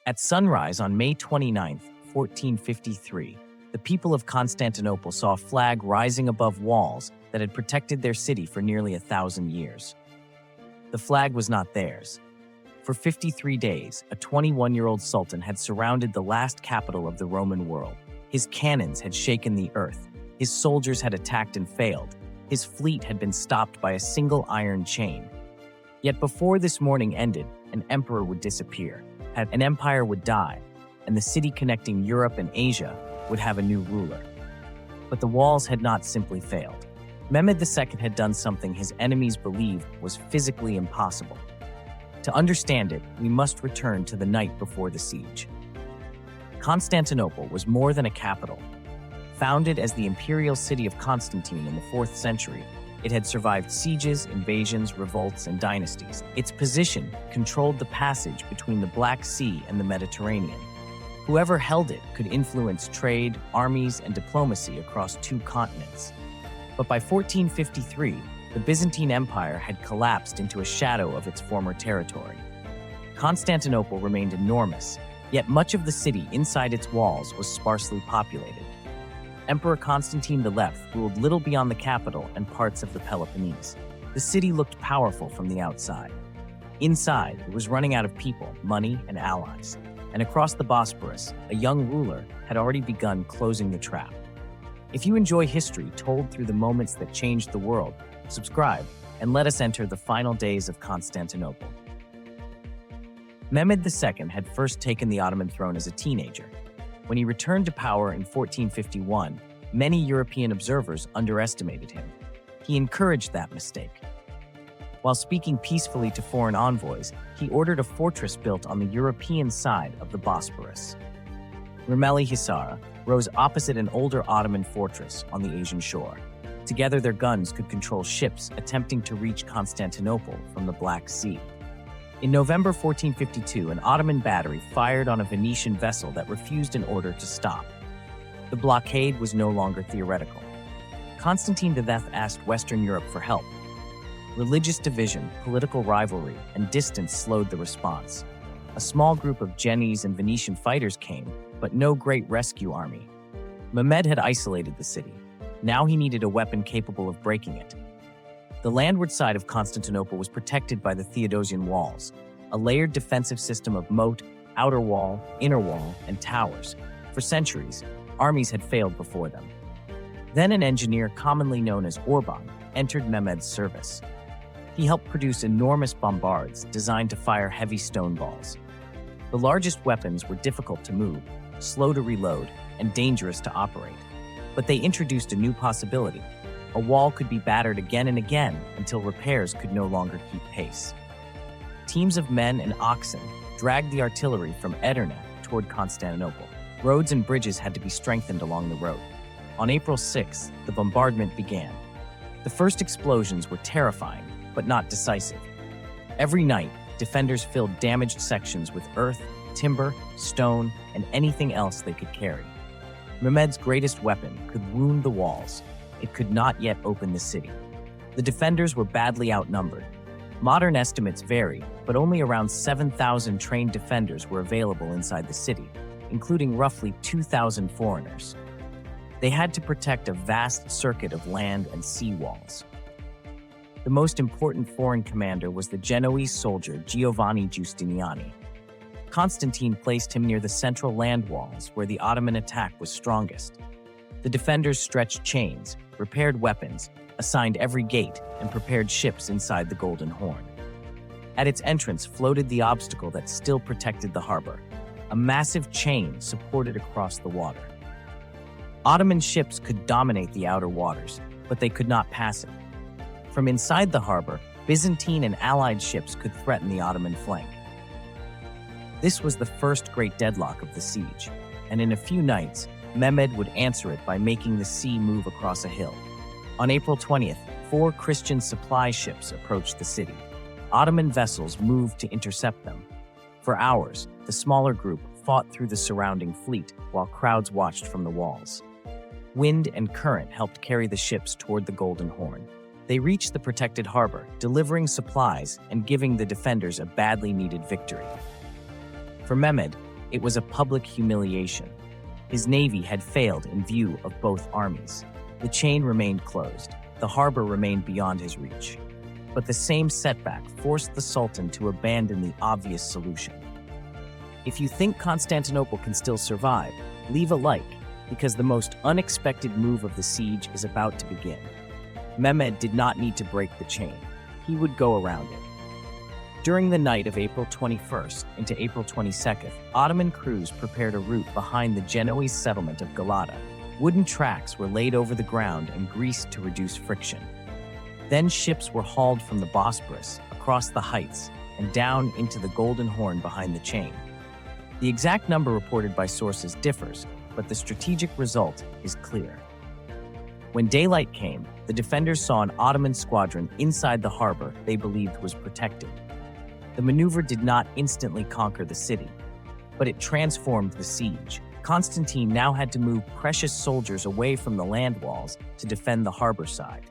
At sunrise on May 29, 1453, the people of Constantinople saw a flag rising above walls that had protected their city for nearly 1,000 years. The flag was not theirs. For 53 days, a 21-year-old sultan had surrounded the last capital of the Roman world. His cannons had shaken the earth. His soldiers had attacked and failed. His fleet had been stopped by a single iron chain. Yet before this morning ended, an emperor would disappear, an empire would die, and the city connecting Europe and Asia would have a new ruler. But the walls had not simply failed. Mehmed II had done something his enemies believed was physically impossible. To understand it, we must return to the night before the siege. Constantinople was more than a capital. Founded as the imperial city of Constantine in the 4th century, it had survived sieges, invasions, revolts, and dynasties. Its position controlled the passage between the Black Sea and the Mediterranean. Whoever held it could influence trade, armies, and diplomacy across 2 continents. But by 1453, the Byzantine Empire had collapsed into a shadow of its former territory. Constantinople remained enormous, yet much of the city inside its walls was sparsely populated. Emperor Constantine XI ruled little beyond the capital and parts of the Peloponnese. The city looked powerful from the outside. Inside, it was running out of people, money, and allies. And across the Bosporus, a young ruler had already begun closing the trap. If you enjoy history told through the moments that changed the world, subscribe and let us enter the final days of Constantinople. Mehmed II had first taken the Ottoman throne as a teenager. When he returned to power in 1451, many European observers underestimated him. He encouraged that mistake. While speaking peacefully to foreign envoys, he ordered a fortress built on the European side of the Bosporus. Rumeli Hisarı rose opposite an older Ottoman fortress on the Asian shore. Together, their guns could control ships attempting to reach Constantinople from the Black Sea. In November 1452, an Ottoman battery fired on a Venetian vessel that refused an order to stop. The blockade was no longer theoretical. Constantine XI asked Western Europe for help. Religious division, political rivalry, and distance slowed the response. A small group of Genoese and Venetian fighters came, but no great rescue army. Mehmed had isolated the city. Now he needed a weapon capable of breaking it. The landward side of Constantinople was protected by the Theodosian walls, a layered defensive system of moat, outer wall, inner wall, and towers. For centuries, armies had failed before them. Then an engineer commonly known as Orban entered Mehmed's service. He helped produce enormous bombards designed to fire heavy stone balls. The largest weapons were difficult to move, slow to reload, and dangerous to operate. But they introduced a new possibility. A wall could be battered again and again until repairs could no longer keep pace. Teams of men and oxen dragged the artillery from Edirne toward Constantinople. Roads and bridges had to be strengthened along the road. On April 6th, the bombardment began. The first explosions were terrifying, but not decisive. Every night, defenders filled damaged sections with earth, timber, stone, and anything else they could carry. Mehmed's greatest weapon could wound the walls. It could not yet open the city. The defenders were badly outnumbered. Modern estimates vary, but only around 7,000 trained defenders were available inside the city, including roughly 2,000 foreigners. They had to protect a vast circuit of land and sea walls. The most important foreign commander was the Genoese soldier Giovanni Giustiniani. Constantine placed him near the central land walls where the Ottoman attack was strongest. The defenders stretched chains, repaired weapons, assigned every gate, and prepared ships inside the Golden Horn. At its entrance floated the obstacle that still protected the harbor, a massive chain supported across the water. Ottoman ships could dominate the outer waters, but they could not pass it. From inside the harbor, Byzantine and Allied ships could threaten the Ottoman flank. This was the first great deadlock of the siege, and in a few nights, Mehmed would answer it by making the sea move across a hill. On April 20th, 4 Christian supply ships approached the city. Ottoman vessels moved to intercept them. For hours, the smaller group fought through the surrounding fleet while crowds watched from the walls. Wind and current helped carry the ships toward the Golden Horn. They reached the protected harbor, delivering supplies and giving the defenders a badly needed victory. For Mehmed, It was a public humiliation. His navy had failed in view of both armies. The chain remained closed. The harbor remained beyond his reach. But the same setback forced the Sultan to abandon the obvious solution. If you think Constantinople can still survive, leave a like, because the most unexpected move of the siege is about to begin. Mehmed did not need to break the chain. He would go around it. During the night of April 21st into April 22nd, Ottoman crews prepared a route behind the Genoese settlement of Galata. Wooden tracks were laid over the ground and greased to reduce friction. Then ships were hauled from the Bosporus, across the heights, and down into the Golden Horn behind the chain. The exact number reported by sources differs, but the strategic result is clear. When daylight came, the defenders saw an Ottoman squadron inside the harbor they believed was protected. The maneuver did not instantly conquer the city, but it transformed the siege. Constantine now had to move precious soldiers away from the land walls to defend the harbor side.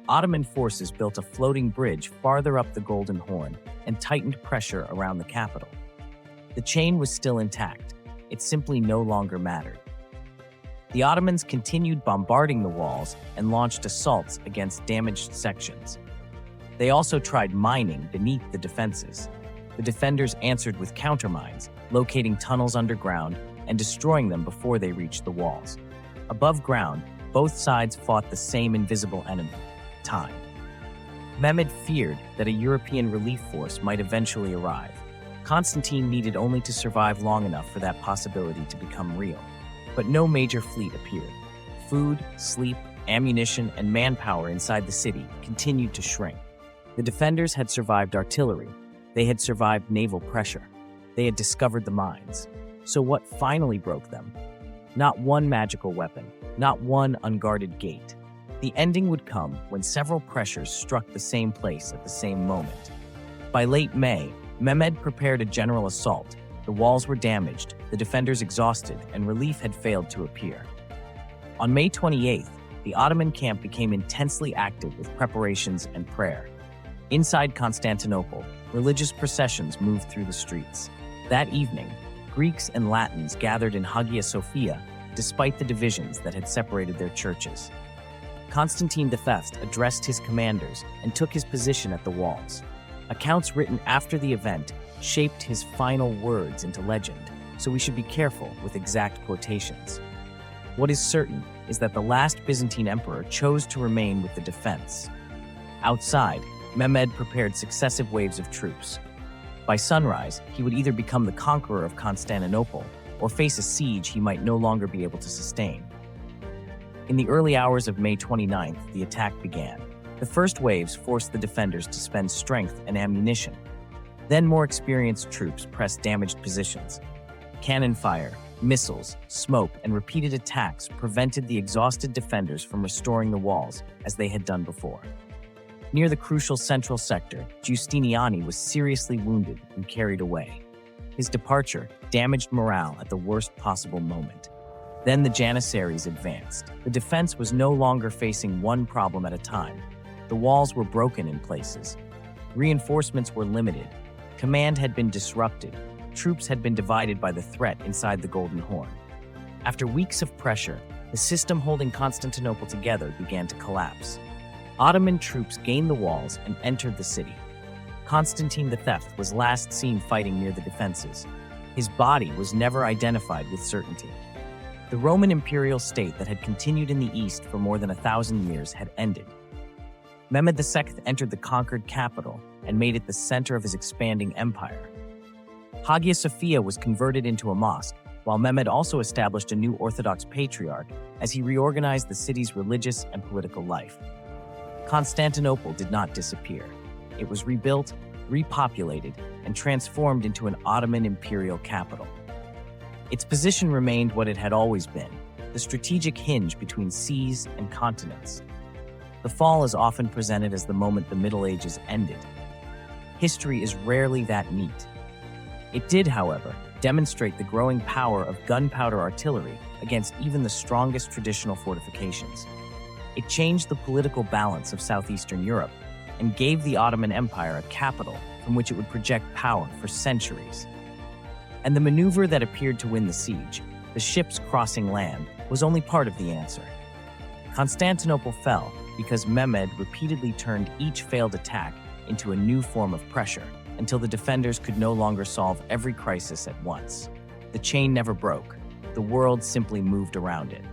Ottoman forces built a floating bridge farther up the Golden Horn and tightened pressure around the capital. The chain was still intact. It simply no longer mattered. The Ottomans continued bombarding the walls and launched assaults against damaged sections. They also tried mining beneath the defenses. The defenders answered with countermines, locating tunnels underground and destroying them before they reached the walls. Above ground, both sides fought the same invisible enemy: time. Mehmed feared that a European relief force might eventually arrive. Constantine needed only to survive long enough for that possibility to become real. But no major fleet appeared. Food, sleep, ammunition, and manpower inside the city continued to shrink. The defenders had survived artillery. They had survived naval pressure. They had discovered the mines. So what finally broke them? Not one magical weapon, not one unguarded gate. The ending would come when several pressures struck the same place at the same moment. By late May, Mehmed prepared a general assault. The walls were damaged, the defenders exhausted, and relief had failed to appear. On May 28th, the Ottoman camp became intensely active with preparations and prayer. Inside Constantinople, religious processions moved through the streets. That evening, Greeks and Latins gathered in Hagia Sophia, despite the divisions that had separated their churches. Constantine V addressed his commanders and took his position at the walls. Accounts written after the event shaped his final words into legend, so we should be careful with exact quotations. What is certain is that the last Byzantine emperor chose to remain with the defense. Outside, Mehmed prepared successive waves of troops. By sunrise, he would either become the conqueror of Constantinople or face a siege he might no longer be able to sustain. In the early hours of May 29th, the attack began. The first waves forced the defenders to spend strength and ammunition. Then more experienced troops pressed damaged positions. Cannon fire, missiles, smoke, and repeated attacks prevented the exhausted defenders from restoring the walls as they had done before. Near the crucial central sector, Giustiniani was seriously wounded and carried away. His departure damaged morale at the worst possible moment. Then the Janissaries advanced. The defense was no longer facing one problem at a time. The walls were broken in places. Reinforcements were limited. Command had been disrupted. Troops had been divided by the threat inside the Golden Horn. After weeks of pressure, the system holding Constantinople together began to collapse. Ottoman troops gained the walls and entered the city. Constantine V was last seen fighting near the defenses. His body was never identified with certainty. The Roman imperial state that had continued in the east for more than 1,000 years had ended. Mehmed II entered the conquered capital and made it the center of his expanding empire. Hagia Sophia was converted into a mosque, while Mehmed also established a new Orthodox patriarch as he reorganized the city's religious and political life. Constantinople did not disappear. It was rebuilt, repopulated, and transformed into an Ottoman imperial capital. Its position remained what it had always been, the strategic hinge between seas and continents. The fall is often presented as the moment the Middle Ages ended. History is rarely that neat. It did, however, demonstrate the growing power of gunpowder artillery against even the strongest traditional fortifications. It changed the political balance of southeastern Europe and gave the Ottoman Empire a capital from which it would project power for centuries. And the maneuver that appeared to win the siege, the ships crossing land, was only part of the answer. Constantinople fell because Mehmed repeatedly turned each failed attack into a new form of pressure until the defenders could no longer solve every crisis at once. The chain never broke. The world simply moved around it.